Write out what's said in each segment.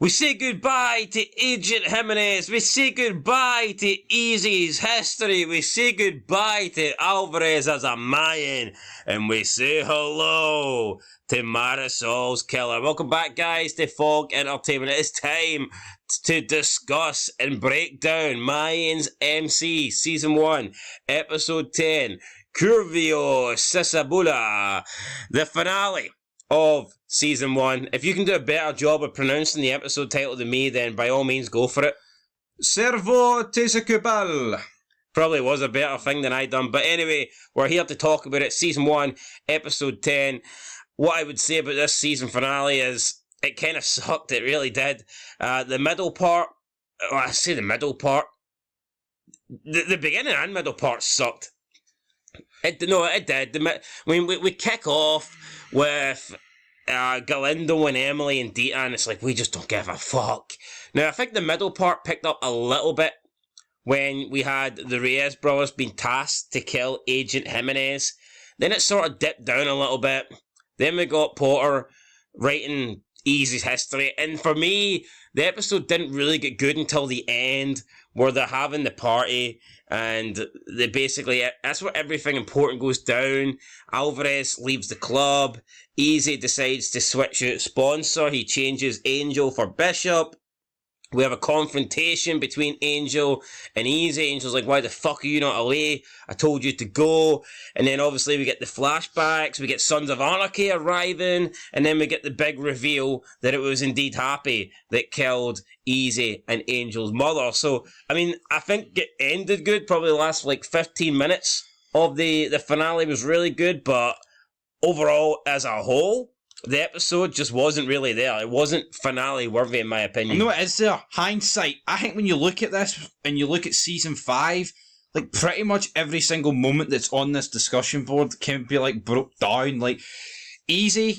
We say goodbye to Agent Jimenez. We say goodbye to Easy's history. We say goodbye to Alvarez as a Mayan. And we say hello to Marisol's killer. Welcome back, guys, to Fog Entertainment. It is time to discuss and break down Mayans MC Season 1, Episode 10, Curvio Sisabula, the finale of Season 1. If you can do a better job of pronouncing the episode title than me, then by all means go for it. Servo Tesacubal. Probably was a better thing than I done. But anyway, we're here to talk about it. Season 1, Episode 10. What I would say about this season finale is it kind of sucked. It really did. The middle part, well, I say the middle part, the beginning and middle part sucked. It did. We kick off with Galindo and Emily and Dita, and it's like, we just don't give a fuck. Now, I think the middle part picked up a little bit when we had the Reyes brothers being tasked to kill Agent Jimenez. Then it sort of dipped down a little bit. Then we got Porter writing Easy's history, and for me, the episode didn't really get good until the end, where they're having the party, and they basically, that's where everything important goes down. Alvarez leaves the club. Easy decides to switch out sponsor. He changes Angel for Bishop. We have a confrontation between Angel and Easy. Angel's like, why the fuck are you not away? I told you to go. And then obviously we get the flashbacks. We get Sons of Anarchy arriving. And then we get the big reveal that it was indeed Happy that killed Easy and Angel's mother. So, I mean, I think it ended good. Probably the last like 15 minutes of the finale was really good. But overall, as a whole, the episode just wasn't really there. It wasn't finale worthy, in my opinion. No, it is there. Hindsight. I think when you look at this and you look at Season 5, like pretty much every single moment that's on this discussion board can be like broke down. Like, Easy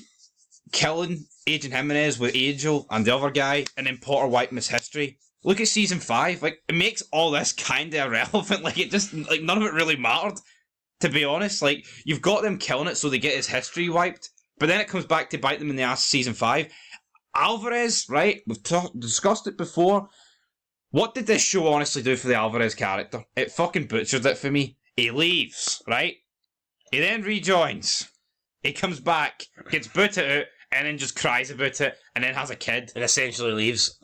killing Agent Jimenez with Angel and the other guy, and then Potter wiping his history. Look at Season 5. Like, it makes all this kind of irrelevant. Like, it just, like, none of it really mattered, to be honest. Like, you've got them killing it so they get his history wiped. But then it comes back to bite them in the ass Season 5. Alvarez, right? We've discussed it before. What did this show honestly do for the Alvarez character? It fucking butchered it for me. He leaves, right? He then rejoins. He comes back, gets booted out, and then just cries about it, and then has a kid. And essentially leaves.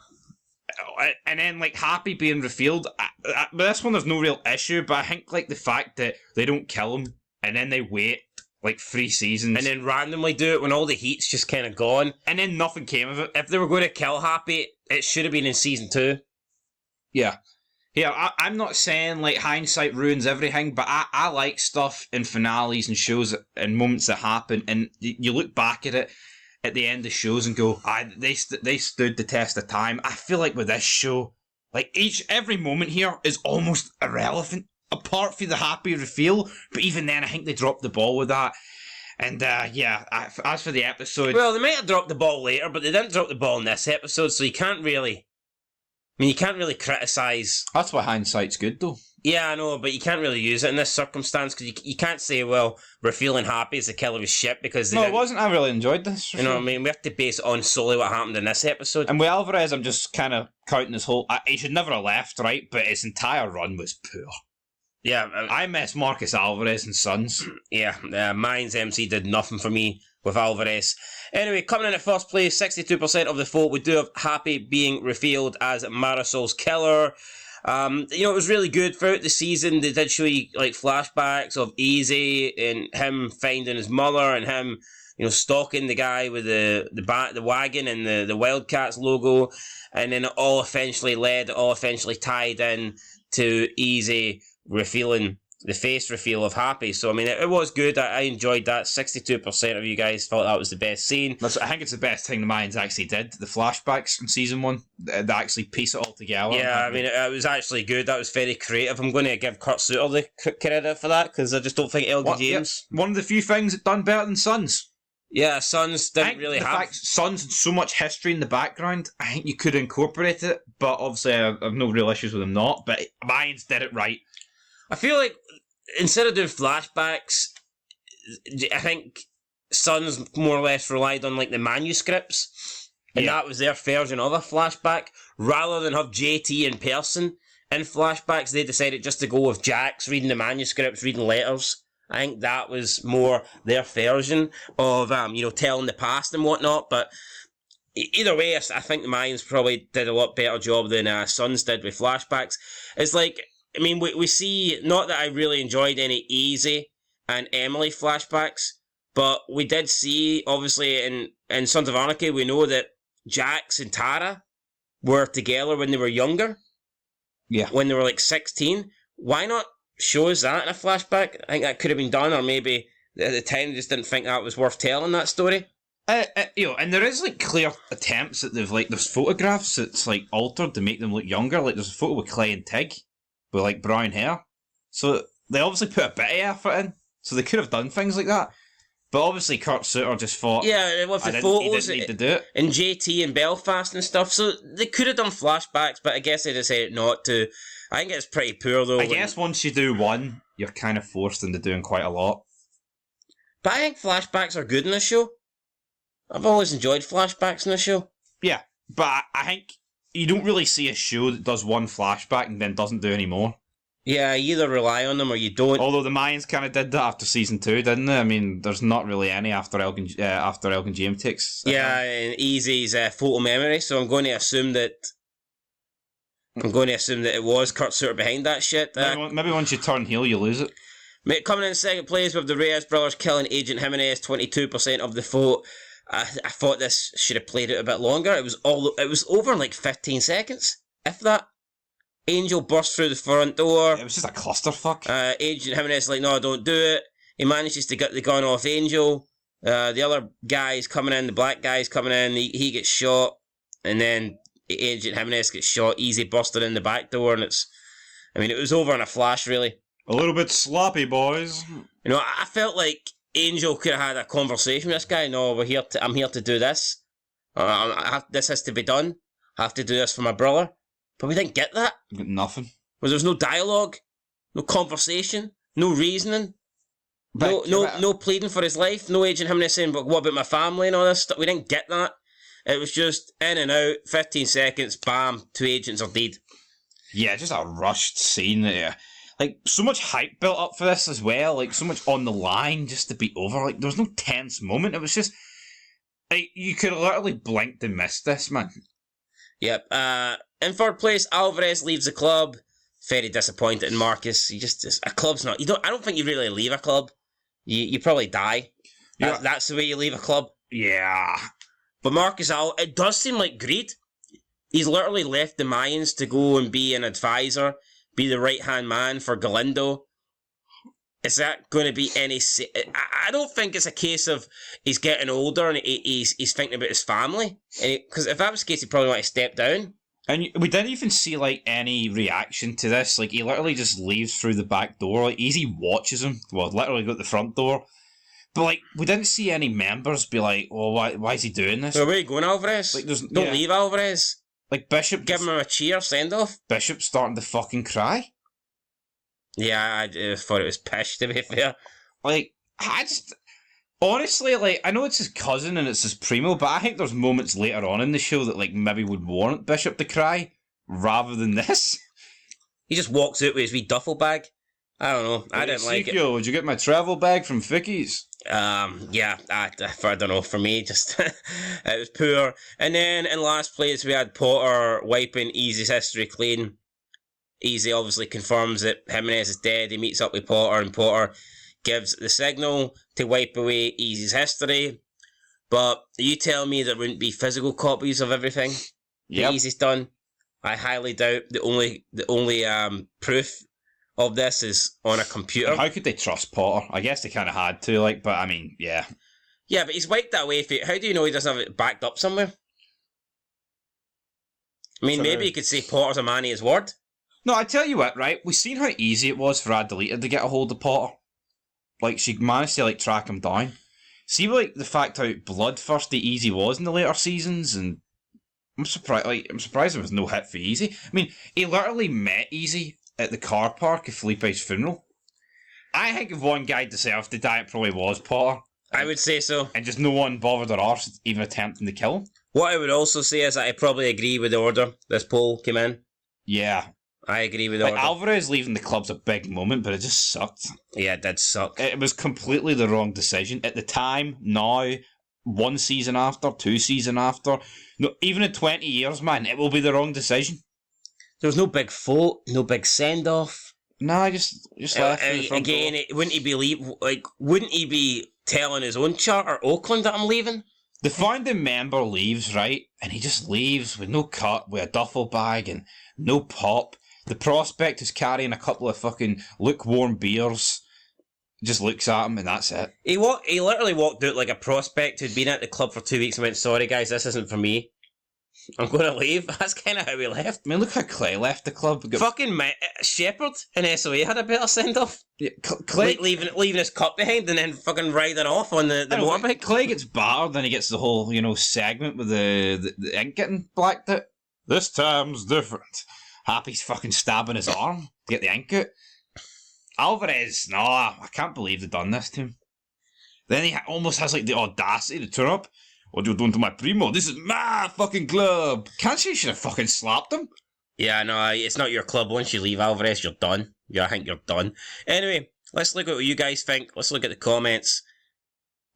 And then, like, Happy being revealed. But this one, there's no real issue, but I think, like, the fact that they don't kill him, and then they wait like 3 seasons. And then randomly do it when all the heat's just kind of gone. And then nothing came of it. If they were going to kill Happy, it should have been in Season 2. Yeah. Yeah, I'm not saying, like, hindsight ruins everything, but I like stuff in finales and shows and moments that happen, and you look back at it at the end of shows and go, they stood the test of time. I feel like with this show, like, every moment here is almost irrelevant, apart from the Happy reveal, but even then I think they dropped the ball with that. And as for the episode, well, they might have dropped the ball later, but they didn't drop the ball in this episode, so you can't really criticise. That's why hindsight's good, though. Yeah, I know, but you can't really use it in this circumstance, because you can't say, well, we're feeling Happy as the killer of shit, because no, it wasn't. I really enjoyed this. You know what I mean? We have to base it on solely what happened in this episode. And with Alvarez, I'm just kind of counting this whole, he should never have left, right? But his entire run was poor. Yeah, I miss Marcus Alvarez and Sons. Yeah, Mayans MC did nothing for me with Alvarez. Anyway, coming in at first place, 62% of the vote, we do have Happy being revealed as Marisol's killer. It was really good throughout the season. They did show you like flashbacks of Easy and him finding his mother and him, stalking the guy with the wagon and the Wildcats logo, and then it all eventually tied in to Easy revealing the face reveal of Happy. So, I mean, it was good. I enjoyed that. 62% of you guys thought that was the best scene. I think it's the best thing the Mayans actually did. The flashbacks in Season 1, they actually piece it all together. Yeah, I mean, it was actually good. That was very creative. I'm going to give Kurt Sutter the credit for that, because I just don't think Elgin James... One of the few things that done better than Sons. Yeah, Sons didn't really have... The fact Sons had so much history in the background, I think you could incorporate it, but obviously I have no real issues with them not, but Mayans did it right. I feel like instead of doing flashbacks, I think Sons more or less relied on like the manuscripts And Yeah. that was their version of a flashback. Rather than have JT in person in flashbacks, they decided just to go with Jax reading the manuscripts, reading letters. I think that was more their version of, telling the past and whatnot. But either way, I think the Mayans probably did a lot better job than Sons did with flashbacks. It's like, I mean, we see, not that I really enjoyed any Easy and Emily flashbacks, but we did see, obviously, in Sons of Anarchy, we know that Jax and Tara were together when they were younger. Yeah. When they were like 16. Why not show us that in a flashback? I think that could have been done, or maybe at the time they just didn't think that was worth telling, that story. And there is like clear attempts that there's photographs that's like altered to make them look younger. Like there's a photo with Clay and Tig with like brown hair. So they obviously put a bit of effort in. So they could have done things like that. But obviously Kurt Sutter just thought, yeah, with the photos, he didn't need to do it. And JT in Belfast and stuff. So they could have done flashbacks, but I guess they decided not to. I think it's pretty poor though. I guess once you do one, you're kind of forced into doing quite a lot. But I think flashbacks are good in the show. I've always enjoyed flashbacks in the show. Yeah, but I think you don't really see a show that does one flashback and then doesn't do any more. Yeah, you either rely on them or you don't. Although the Mayans kind of did that after season 2, didn't they? I mean, there's not really any after Elgin James takes. Yeah, and Easy's photo memory. So I'm going to assume that it was Kurt Sutter behind that shit. Maybe once you turn heel, you lose it. Coming in second place with the Reyes brothers killing Agent Jimenez, 22% of the vote. I thought this should have played out a bit longer. It was over in like 15 seconds, if that. Angel bursts through the front door. It was just a clusterfuck. Agent Jimenez is like, no, don't do it. He manages to get the gun off Angel. The other guy's coming in, the black guy's coming in, he gets shot, and then Agent Jimenez gets shot, Easy busted in the back door, and it was over in a flash, really. A little bit sloppy, boys. You know, I felt like Angel could have had a conversation with this guy. No, I'm here to do this. This has to be done. I have to do this for my brother. But we didn't get that. Got nothing. There was no dialogue, no conversation, no reasoning, no pleading for his life, no Agent Jimenez saying, but what about my family and all this stuff? We didn't get that. It was just in and out, 15 seconds, bam, 2 agents are dead. Yeah, just a rushed scene there. Like, so much hype built up for this as well, like, so much on the line just to be over. Like, there was no tense moment. It was just, like, you could have literally blinked and missed this, man. Yep. In third place, Alvarez leaves the club. Very disappointed in Marcus. A club's not. I don't think you really leave a club. You probably die. Yeah. That's the way you leave a club. Yeah. But Marcus, it does seem like greed. He's literally left the Mayans to go and be an advisor, be the right hand man for Galindo. Is that going to be any? I don't think it's a case of he's getting older and he's thinking about his family. Because if that was the case, he probably want to step down. And we didn't even see, like, any reaction to this. Like, he literally just leaves through the back door. Like, Easy watches him. Well, literally go to the front door. But, like, we didn't see any members be like, oh, why is he doing this? So where are you going, Alvarez? Like, don't leave, Alvarez. Like, Bishop... Give him a cheer, send-off. Bishop's starting to fucking cry. Yeah, I thought it was pish, to be fair. Like, honestly, like, I know it's his cousin and it's his primo, but I think there's moments later on in the show that, like, maybe would warrant Bishop to cry, rather than this. He just walks out with his wee duffel bag. I don't know. I didn't like it. Would you get my travel bag from Vicky's? Yeah, I don't know. For me, just it was poor. And then in last place, we had Potter wiping Easy's history clean. Easy obviously confirms that Jimenez is dead. He meets up with Potter, and Potter gives the signal to wipe away Easy's history. But you tell me there wouldn't be physical copies of everything that Easy's done? I highly doubt. The only proof of this is on a computer. And how could they trust Potter? I guess they kind of had to, like, but I mean, yeah. Yeah, but he's wiped that away. How do you know he doesn't have it backed up somewhere? I mean, maybe you could say Potter's a man of his word. No, I tell you what, right? We've seen how easy it was for Adelita to get a hold of Potter. Like, she managed to, like, track him down. See, like, the fact how bloodthirsty Easy was in the later seasons, and I'm surprised there was no hit for Easy. I mean, he literally met Easy at the car park at Felipe's funeral. I think if one guy deserved to die, it probably was Potter. I would say so. And just no one bothered their arse even attempting to kill him. What I would also say is that I probably agree with the order this poll came in. Yeah. I agree with the Like, order. Alvarez leaving the club's a big moment, but it just sucked. Yeah, it did suck. It was completely the wrong decision. At the time, now, 1 season after, 2 season after, no, even in 20 years, man, it will be the wrong decision. There was no big vote, no big send-off. Nah, just left through the front Again, door. wouldn't he be telling his own charter, Oakland, that I'm leaving? The founding member leaves, right? And he just leaves with no cut, with a duffel bag and no pop. The prospect is carrying a couple of fucking lukewarm beers. Just looks at him and that's it. He literally walked out like a prospect who'd been at the club for 2 weeks and went, sorry guys, this isn't for me. I'm going to leave. That's kind of how he left. I mean, look how Clay left the club. Fucking Shepherd in SOA had a better send-off. Yeah, Clay... Like leaving his cup behind and then fucking riding off on the motorbike. Clay gets battered, then he gets the whole, segment with the ink getting blacked out. This time's different. Happy's fucking stabbing his arm to get the ink out. Alvarez, no, I can't believe they've done this to him. Then he almost has like the audacity to turn up. What are you doing to my primo? This is my fucking club. Can't you should have fucking slapped him? Yeah, no, it's not your club. Once you leave Alvarez, you're done. Yeah, I think you're done. Anyway, let's look at what you guys think. Let's look at the comments.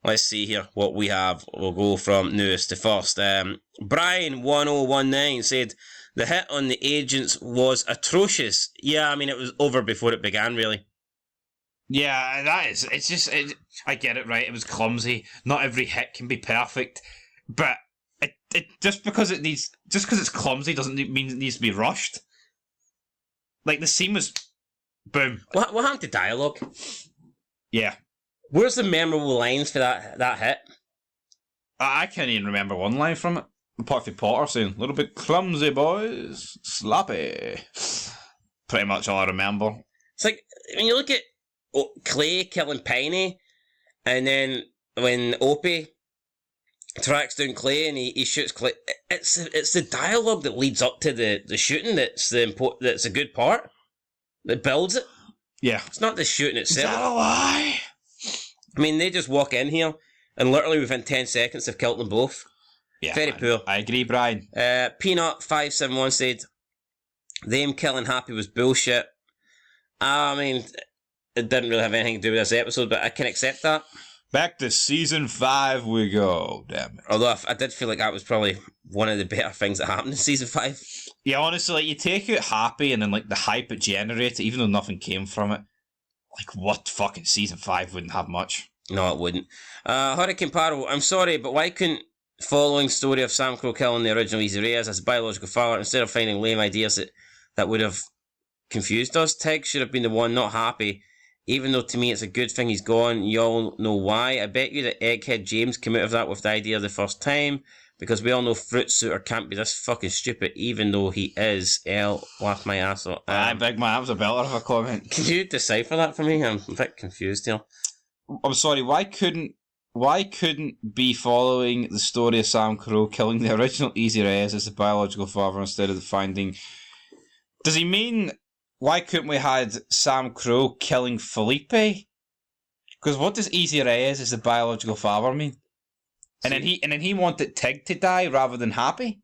Let's see here what we have. We'll go from newest to first. Brian1019 said, the hit on the agents was atrocious. Yeah, I mean, it was over before it began, really. Yeah, that is. It's just. I get it, right? It was clumsy. Not every hit can be perfect, but it just because it's clumsy doesn't mean it needs to be rushed. Like the scene was, boom. What happened to dialogue? Yeah. Where's the memorable lines for that hit? I can't even remember one line from it. Apart from Potter saying, "A little bit clumsy, boys, slappy." Pretty much all I remember. It's like when you look at Clay killing Piney, and then when Opie tracks down Clay and he shoots Clay, it's the dialogue that leads up to the shooting that's a good part that builds it. Yeah, it's not the shooting itself. Is that a lie? I mean, they just walk in here and literally within 10 seconds they've killed them both. Yeah, very poor. I agree, Brian. Peanut571 said them killing Happy was bullshit. I mean, it didn't really have anything to do with this episode, but I can accept that. Back to season 5 we go, damn it. Although I did feel like that was probably one of the better things that happened in season 5. Yeah, honestly, like, you take out Happy and then like the hype it generated, even though nothing came from it. Like, what fucking season 5 wouldn't have much? No, it wouldn't. Hurricane Paro, I'm sorry, but why couldn't following story of Samcro killing the original Easy Reyes as a biological father, instead of finding lame ideas that would have confused us? Tig should have been the one, not Happy. Even though to me it's a good thing he's gone, you all know why. I bet you that Egghead James came out of that with the idea the first time, because we all know Fruit Suitor can't be this fucking stupid, even though he is. Laugh my ass off. Big man, that was a belter of a comment. Can you decipher that for me? I'm a bit confused here. I'm sorry, why couldn't be following the story of Samcro killing the original Easy Reyes as the biological father instead of the finding? Does he mean why couldn't we had Samcro killing Felipe? Because what does Easy Reyes as the biological father mean? And then he wanted Tig to die rather than Happy.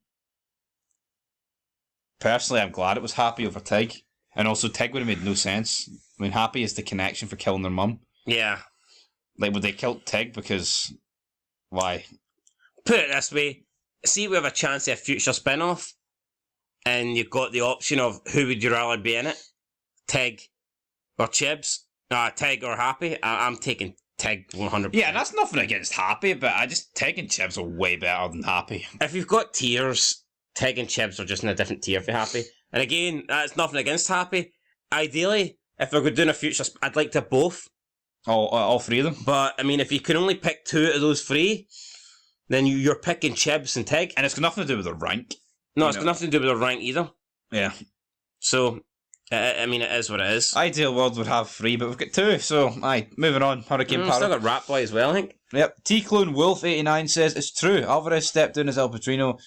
Personally, I'm glad it was Happy over Tig, and also Tig would have made no sense. I mean, Happy is the connection for killing their mum. Yeah. Like, would they kill Tig because... Why? Put it this way. See, we have a chance of a future spin-off, and you've got the option of who would you rather be in it? Tig or Chibs? Tig or Happy? I'm taking Tig 100%. Yeah, that's nothing against Happy, but Tig and Chibs are way better than Happy. If you've got tiers, Tig and Chibs are just in a different tier for Happy. And again, that's nothing against Happy. Ideally, if we're doing a future, I'd like to have both. All three of them? But, I mean, if you can only pick 2 out of those 3, then you're picking Chibs and Tig. And it's got nothing to do with the rank. No, it's got nothing to do with the rank either. Yeah. So, I mean, it is what it is. Ideal world would have 3, but we've got 2, so, moving on. Hurricane Paro. Still got Rat Boy as well, I think. Yep. T-Clone Wolf89 says, it's true, Alvarez stepped down as El Padrino,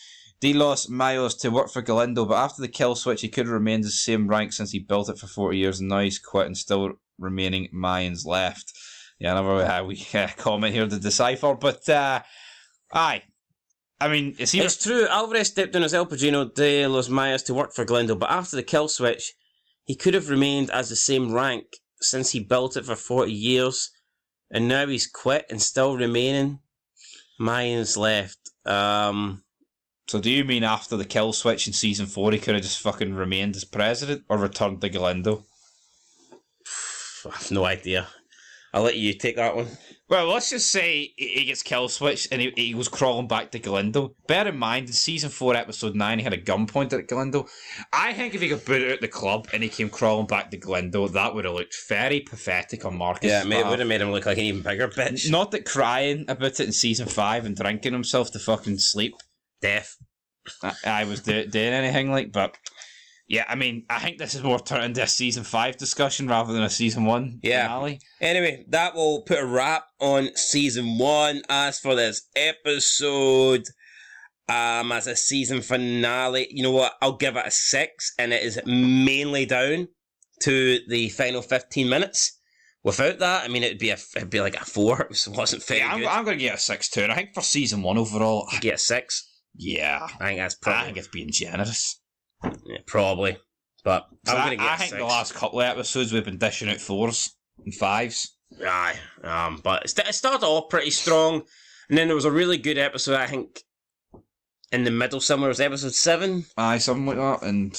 Delos Mayos to work for Galindo, but after the kill switch, he could have remained the same rank since he built it for 40 years, and now he's quit and still remaining Mayans left. Yeah, I never how we comment here to decipher, but aye. I mean, it's either... It's true, Alvarez stepped down as El Padrino de los Mayas to work for Glendale, but after the kill switch, he could have remained as the same rank since he built it for 40 years, and now he's quit and still remaining. Mayans left. So do you mean after the kill switch in season 4 he could have just fucking remained as president or returned to Glendale? I have no idea. I'll let you take that one. Well, let's just say he gets kill switched and he goes crawling back to Glendale. Bear in mind, in season 4, episode 9, he had a gun pointed at Glendale. I think if he got booted out the club and he came crawling back to Glendale, that would have looked very pathetic on Marcus. Yeah, it would have made him look like an even bigger bitch. Not that crying about it in season 5 and drinking himself to fucking sleep. Death. I was doing anything like, but yeah, I mean, I think this is more turned into a season 5 discussion rather than a season 1 finale. Anyway, that will put a wrap on season 1. As for this episode, as a season finale, you know what? I'll give it a 6, and it is mainly down to the final 15 minutes. Without that, I mean, it'd be like a 4. It wasn't very good. I'm going to get a 6 too, and I think for season 1 overall, I'd get a 6. Yeah, I think that's probably. I think it's being generous. Yeah, probably, but I'm going to get. I think 6. the last couple of episodes we've been dishing out 4s and 5s. Aye, but it started off pretty strong, and then there was a really good episode. I think in the middle somewhere was episode 7. Aye, something like that, and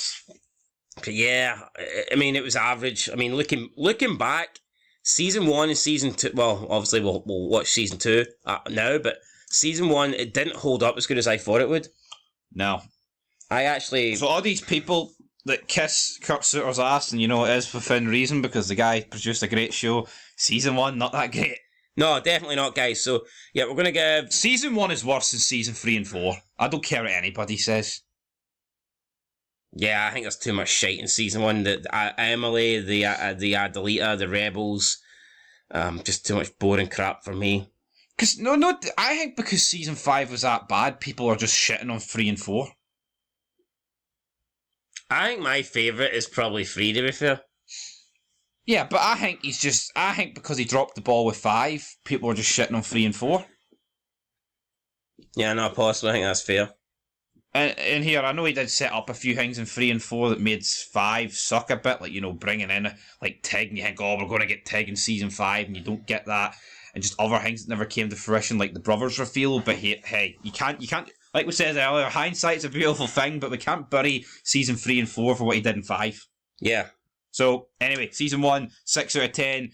yeah, I mean it was average. I mean looking back, season 1 and season 2. Well, obviously we'll watch season 2 now, but season 1 it didn't hold up as good as I thought it would. No. I actually... So all these people that kiss Kurt Suiter's ass, and you know it is for thin reason because the guy produced a great show. Season 1, not that great. No, definitely not, guys. So, yeah, we're going to give... Season 1 is worse than season 3 and 4. I don't care what anybody says. Yeah, I think there's too much shite in season 1. Emily, the Adelita, the Rebels, just too much boring crap for me. Because I think because season 5 was that bad, people are just shitting on 3 and 4. I think my favourite is probably 3, to be fair. Yeah, but I think because he dropped the ball with 5, people are just shitting on 3 and 4. Yeah, no, possibly. I think that's fair. And here, I know he did set up a few things in 3 and 4 that made 5 suck a bit, like, you know, bringing in, like, Tig, and you think, oh, we're going to get Tig in season 5, and you don't get that. And just other things that never came to fruition, like the brothers reveal. But hey, you can't. Like we said earlier, hindsight's a beautiful thing, but we can't bury season 3 and 4 for what he did in 5. Yeah. So anyway, season 1, 6 out of 10.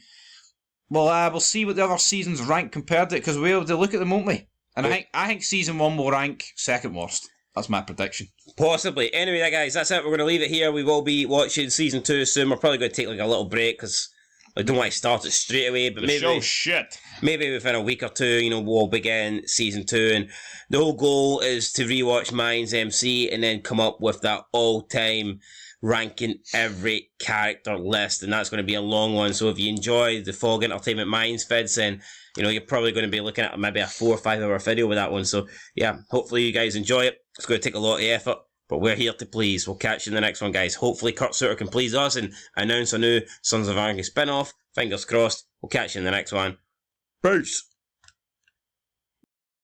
Well, we'll see what the other seasons rank compared to it because we'll have to look at them, won't we? And I think season 1 will rank second worst. That's my prediction. Possibly. Anyway, guys, that's it. We're going to leave it here. We will be watching season 2 soon. We're probably going to take like a little break because I don't want to start it straight away. But maybe within a week or 2, you know, we'll begin season 2. And the whole goal is to rewatch Mayans MC and then come up with that all-time ranking every character list. And that's going to be a long one. So if you enjoy the Fog Entertainment Mayans vids, then you know, you're probably going to be looking at maybe a 4 or 5 hour video with that one. So, yeah, hopefully you guys enjoy it. It's going to take a lot of effort, but we're here to please. We'll catch you in the next one, guys. Hopefully Kurt Suiter can please us and announce a new Sons of Anarchy spin-off. Fingers crossed. We'll catch you in the next one. Peace.